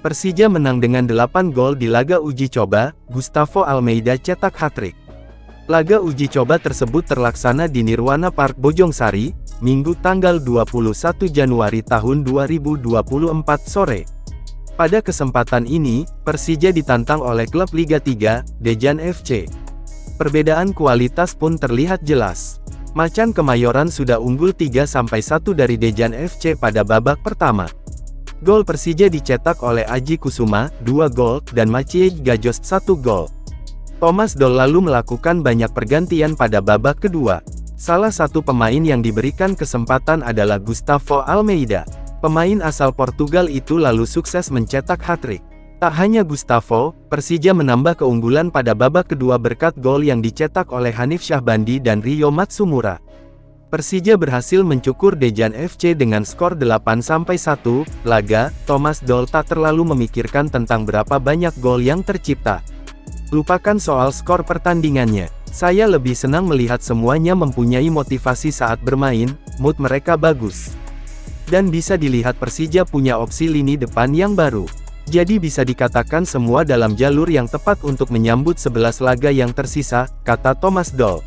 Persija menang dengan 8 gol di laga uji coba, Gustavo Almeida cetak hat-trick. Laga uji coba tersebut terlaksana di Nirwana Park Bojongsari, Minggu tanggal 21 Januari tahun 2024 sore. Pada kesempatan ini, Persija ditantang oleh klub Liga 3, Dejan FC. Perbedaan kualitas pun terlihat jelas. Macan Kemayoran sudah unggul 3-1 dari Dejan FC pada babak pertama. Gol Persija dicetak oleh Aji Kusuma, 2 gol, dan Maciej Gajos, 1 gol. Thomas Doll lalu melakukan banyak pergantian pada babak kedua. Salah satu pemain yang diberikan kesempatan adalah Gustavo Almeida. Pemain asal Portugal itu lalu sukses mencetak hat-trick. Tak hanya Gustavo, Persija menambah keunggulan pada babak kedua berkat gol yang dicetak oleh Hanif Syahbandi dan Rio Matsumura. Persija berhasil mencukur Dejan FC dengan skor 8-1. Laga, Thomas Doll tak terlalu memikirkan tentang berapa banyak gol yang tercipta. Lupakan soal skor pertandingannya. Saya lebih senang melihat semuanya mempunyai motivasi saat bermain, mood mereka bagus. Dan bisa dilihat Persija punya opsi lini depan yang baru. Jadi bisa dikatakan semua dalam jalur yang tepat untuk menyambut 11 laga yang tersisa, kata Thomas Doll.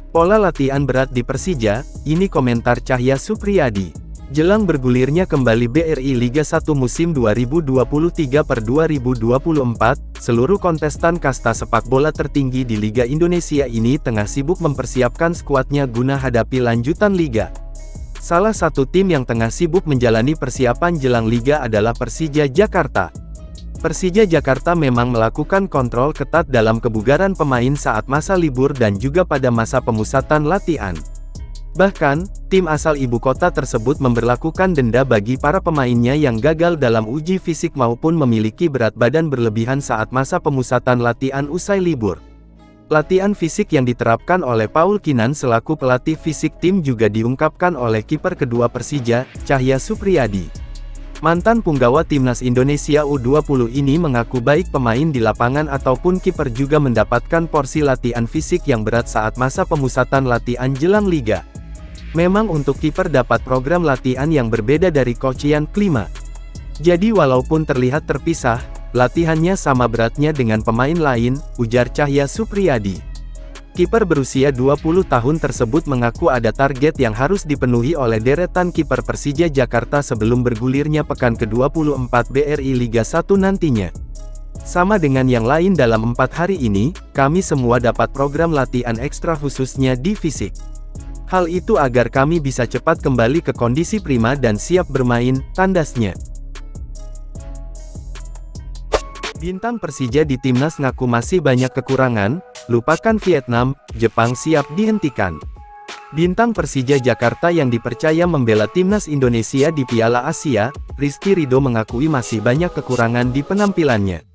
Pola latihan berat di Persija, ini komentar Cahya Supriyadi. Jelang bergulirnya kembali BRI Liga 1 musim 2023/2024, seluruh kontestan kasta sepak bola tertinggi di Liga Indonesia ini tengah sibuk mempersiapkan skuadnya guna hadapi lanjutan Liga. Salah satu tim yang tengah sibuk menjalani persiapan jelang Liga adalah Persija Jakarta. Persija Jakarta memang melakukan kontrol ketat dalam kebugaran pemain saat masa libur dan juga pada masa pemusatan latihan. Bahkan, tim asal ibu kota tersebut memberlakukan denda bagi para pemainnya yang gagal dalam uji fisik maupun memiliki berat badan berlebihan saat masa pemusatan latihan usai libur. Latihan fisik yang diterapkan oleh Paul Kinan selaku pelatih fisik tim juga diungkapkan oleh kiper kedua Persija, Cahya Supriyadi. Mantan punggawa timnas Indonesia U20 ini mengaku baik pemain di lapangan ataupun kiper juga mendapatkan porsi latihan fisik yang berat saat masa pemusatan latihan jelang Liga. Memang untuk kiper dapat program latihan yang berbeda dari Coach Yan Klima. Jadi walaupun terlihat terpisah, latihannya sama beratnya dengan pemain lain, ujar Cahya Supriyadi. Kiper berusia 20 tahun tersebut mengaku ada target yang harus dipenuhi oleh deretan kiper Persija Jakarta sebelum bergulirnya pekan ke-24 BRI Liga 1 nantinya. Sama dengan yang lain dalam 4 hari ini, kami semua dapat program latihan ekstra khususnya di fisik. Hal itu agar kami bisa cepat kembali ke kondisi prima dan siap bermain, tandasnya. Bintang Persija di timnas ngaku masih banyak kekurangan, lupakan Vietnam, Jepang siap dihentikan. Bintang Persija Jakarta yang dipercaya membela timnas Indonesia di Piala Asia, Rizky Ridho mengakui masih banyak kekurangan di penampilannya.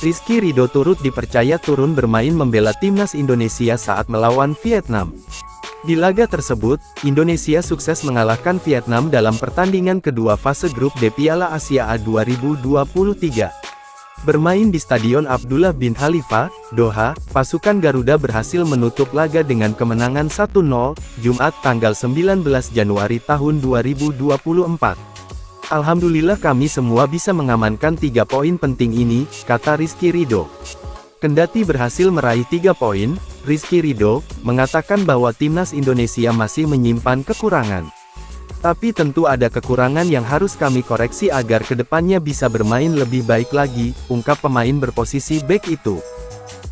Rizky Ridho turut dipercaya turun bermain membela timnas Indonesia saat melawan Vietnam. Di laga tersebut, Indonesia sukses mengalahkan Vietnam dalam pertandingan kedua fase grup D Piala Asia A 2023. Bermain di Stadion Abdullah bin Khalifa, Doha, pasukan Garuda berhasil menutup laga dengan kemenangan 1-0, Jumat tanggal 19 Januari tahun 2024. Alhamdulillah kami semua bisa mengamankan 3 poin penting ini, kata Rizky Ridho. Kendati berhasil meraih 3 poin, Rizky Ridho mengatakan bahwa timnas Indonesia masih menyimpan kekurangan. Tapi tentu ada kekurangan yang harus kami koreksi agar kedepannya bisa bermain lebih baik lagi, ungkap pemain berposisi bek itu.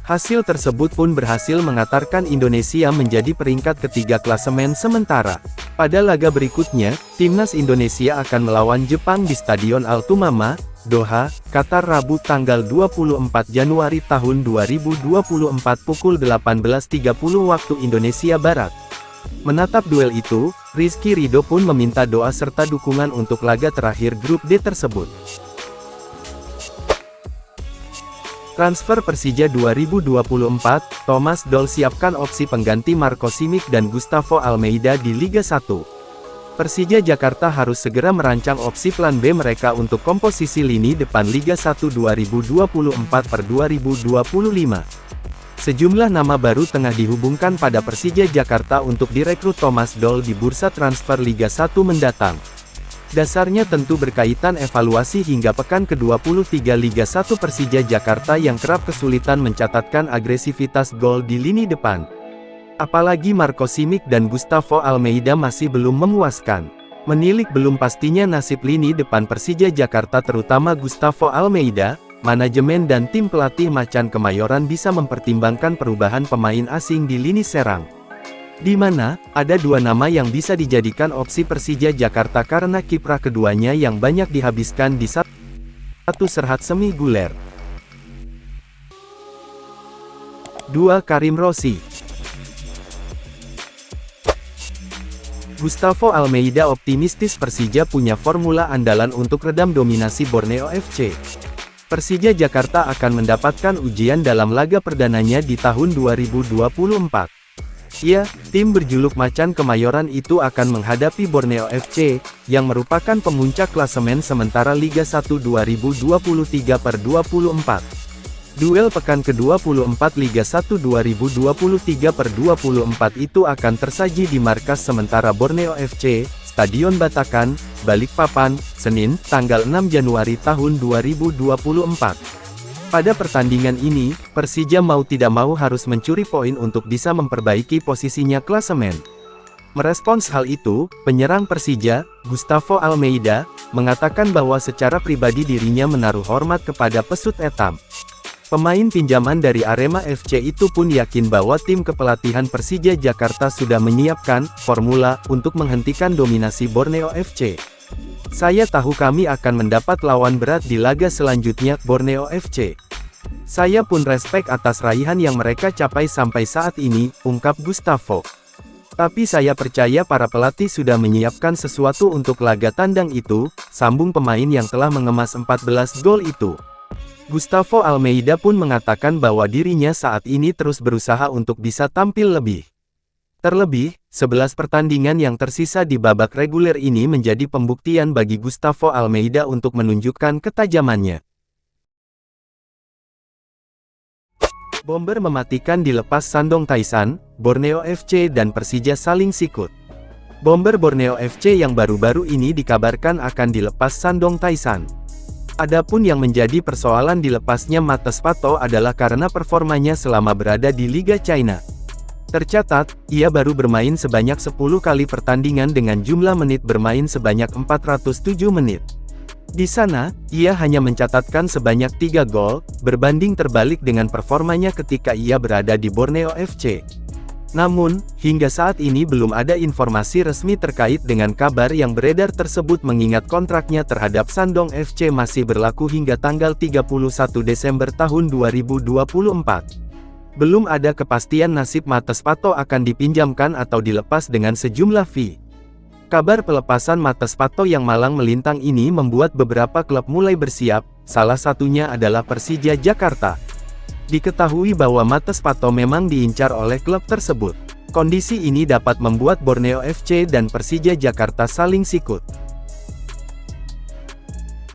Hasil tersebut pun berhasil mengantarkan Indonesia menjadi peringkat ketiga klasemen sementara. Pada laga berikutnya, timnas Indonesia akan melawan Jepang di Stadion Al-Tumama, Doha, Qatar Rabu tanggal 24 Januari tahun 2024 pukul 18.30 waktu Indonesia Barat. Menatap duel itu, Rizky Ridho pun meminta doa serta dukungan untuk laga terakhir grup D tersebut. Transfer Persija 2024, Thomas Doll siapkan opsi pengganti Marco Simic dan Gustavo Almeida di Liga 1. Persija Jakarta harus segera merancang opsi plan B mereka untuk komposisi lini depan Liga 1 2024/2025. Sejumlah nama baru tengah dihubungkan pada Persija Jakarta untuk direkrut Thomas Doll di bursa transfer Liga 1 mendatang. Dasarnya tentu berkaitan evaluasi hingga pekan ke-23 Liga 1 Persija Jakarta yang kerap kesulitan mencatatkan agresivitas gol di lini depan. Apalagi Marco Simic dan Gustavo Almeida masih belum memuaskan. Menilik belum pastinya nasib lini depan Persija Jakarta terutama Gustavo Almeida, manajemen dan tim pelatih Macan Kemayoran bisa mempertimbangkan perubahan pemain asing di lini serang. Di mana, ada dua nama yang bisa dijadikan opsi Persija Jakarta karena kiprah keduanya yang banyak dihabiskan di satu serhat semi guler. 2. Karim Rossi. Gustavo Almeida optimistis Persija punya formula andalan untuk redam dominasi Borneo FC. Persija Jakarta akan mendapatkan ujian dalam laga perdananya di tahun 2024. Ya, tim berjuluk Macan Kemayoran itu akan menghadapi Borneo FC, yang merupakan pemuncak klasemen sementara Liga 1 2023/24. Duel pekan ke-24 Liga 1 2023/24 itu akan tersaji di markas sementara Borneo FC, Stadion Batakan, Balikpapan, Senin, tanggal 6 Januari tahun 2024. Pada pertandingan ini, Persija mau tidak mau harus mencuri poin untuk bisa memperbaiki posisinya klasemen. Merespons hal itu, penyerang Persija, Gustavo Almeida, mengatakan bahwa secara pribadi dirinya menaruh hormat kepada Pesut Etam. Pemain pinjaman dari Arema FC itu pun yakin bahwa tim kepelatihan Persija Jakarta sudah menyiapkan formula untuk menghentikan dominasi Borneo FC. Saya tahu kami akan mendapat lawan berat di laga selanjutnya, Borneo FC. Saya pun respek atas raihan yang mereka capai sampai saat ini, ungkap Gustavo. Tapi saya percaya para pelatih sudah menyiapkan sesuatu untuk laga tandang itu, sambung pemain yang telah mengemas 14 gol itu. Gustavo Almeida pun mengatakan bahwa dirinya saat ini terus berusaha untuk bisa tampil lebih. Terlebih, 11 pertandingan yang tersisa di babak reguler ini menjadi pembuktian bagi Gustavo Almeida untuk menunjukkan ketajamannya. Bomber mematikan dilepas Shandong Taisan, Borneo FC dan Persija saling sikut. Bomber Borneo FC yang baru-baru ini dikabarkan akan dilepas Shandong Taisan. Adapun yang menjadi persoalan dilepasnya Mates Pato adalah karena performanya selama berada di Liga China. Tercatat, ia baru bermain sebanyak 10 kali pertandingan dengan jumlah menit bermain sebanyak 407 menit. Di sana, ia hanya mencatatkan sebanyak 3 gol, berbanding terbalik dengan performanya ketika ia berada di Borneo FC. Namun, hingga saat ini belum ada informasi resmi terkait dengan kabar yang beredar tersebut mengingat kontraknya terhadap Shandong FC masih berlaku hingga tanggal 31 Desember tahun 2024. Belum ada kepastian nasib Mates Pato akan dipinjamkan atau dilepas dengan sejumlah fee. Kabar pelepasan Mates Pato yang malang melintang ini membuat beberapa klub mulai bersiap, salah satunya adalah Persija Jakarta. Diketahui bahwa Mates Pato memang diincar oleh klub tersebut. Kondisi ini dapat membuat Borneo FC dan Persija Jakarta saling sikut.